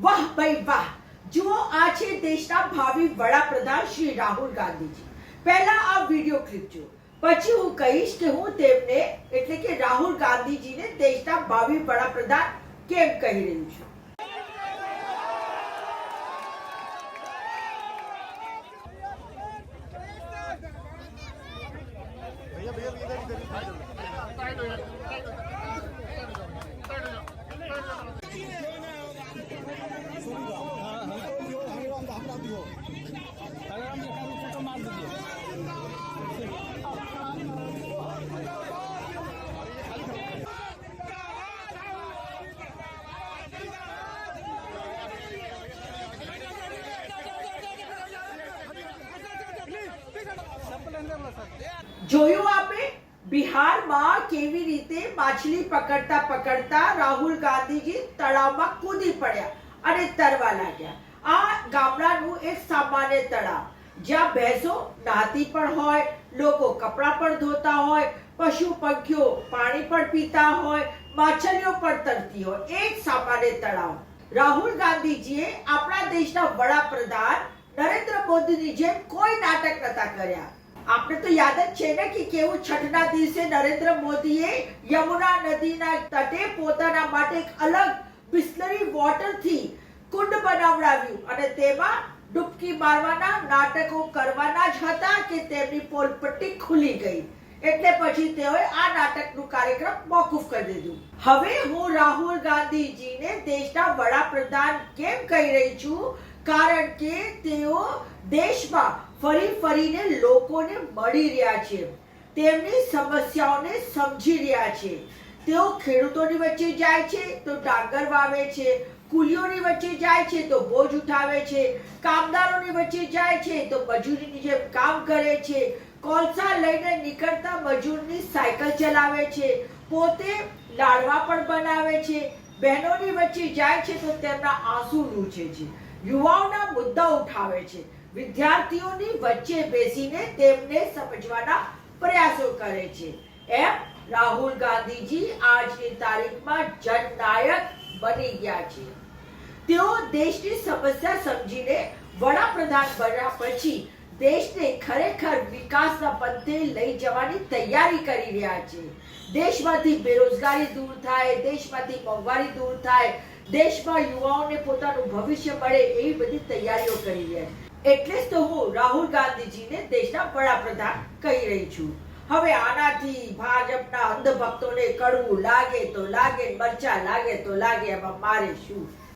વાહ ભાઈ વાહ, જુઓ આ છે દેશના ભાવિ વડાપ્રધાન શ્રી રાહુલ ગાંધીજી. પહેલા આ વિડિયો ક્લિપ જુઓ, પછી હું કહીશ કે હું તેમને એટલે કે રાહુલ ગાંધીજીને દેશના ભાવિ વડાપ્રધાન કેમ કહી રહ્યું છું. જોયું આપે બિહારમાં કેવી રીતે માછલી પકડતા પકડતા રાહુલ ગાંધીજી તળાવમાં કૂદી પડ્યા અને તરવા લાગ્યા. આ ગામડાનું એક સામાન્ય તળાવ જ્યાં ભેંસો નહાતી પણ હોય, લોકો કપડાં પણ ધોતા હોય, પશુ પંખીઓ પાણી પણ પીતા હોય, માછલીઓ પણ તરતી હોય. એક સામાન્ય તળાવ. રાહુલ ગાંધીજીએ આપણા દેશના વડાપ્રધાન નરેન્દ્ર મોદીની જેમ કોઈ નાટક નતા કર્યા. આપણે તો યાદ જ છે ને કે કેવું છઠના દિવસે નરેન્દ્ર મોદીએ યમુના નદીના તટે પોતાના માટે એક અલગ બિસ્લરી વોટરથી કુંડ બનાવડાવ્યું અને તેમાં ડૂબકી મારવાના નાટકો કરવાના જ હતા કે તેમની પોલપટ્ટી ખુલી ગઈ, એટલે પછી તેઓએ આ નાટકનું કાર્યક્રમ મોકૂફ કરી દીધું. હવે હું રાહુલ ગાંધીજીને દેશના વડાપ્રધાન કેમ કહી રહી છું? કારણ કે તેઓ દેશમાં ફરી ફરીને લોકોને મળી રહ્યા છે, તેમની સમસ્યાઓને સમજી રહ્યા છે. તેઓ ખેડૂતોની વચ્ચે જાય છે તો ડાંગર વાવે છે, કુલીઓની વચ્ચે જાય છે તો બોજ ઉઠાવે છે, કામદારોની વચ્ચે જાય છે તો મજૂરીની જેમ કામ કરે છે, કોલસા લઈને નીકળતા મજૂરની સાયકલ ચલાવે છે, પોતે લાડવા પણ બનાવે છે, બહેનોની વચ્ચે જાય છે તો તેમના આંસુ લૂછે છે, યુવાઓના મુદ્દા ઉઠાવે છે, વિદ્યાર્થીઓની વચ્ચે બેસીને તેમને સમજવાના પ્રયાસો કરે છે. એમ રાહુલ ગાંધીજી આજની તારીખમાં જનનાયક બની ગયા છે. તેઓ દેશની સમસ્યા સમજીને વડાપ્રધાન બન્યા પછી દેશને ખરેખર વિકાસના પંથે લઈ જવાની તૈયારી કરી રહ્યા છે. દેશમાંથી બેરોજગારી દૂર થાય, દેશમાંથી મોંઘવારી દૂર થાય, દેશમાં યુવાઓને પોતાનું ભવિષ્ય મળે એવી બધી તૈયારીઓ કરી રહ્યા છે. એટલે જ તો હું રાહુલ ગાંધીજીને દેશના વડાપ્રધાન કહી રહી છું. હવે આનાથી ભાજપના અંધભક્તોને કડવું લાગે તો લાગે, મરચા લાગે તો લાગે, એમાં મારે શું?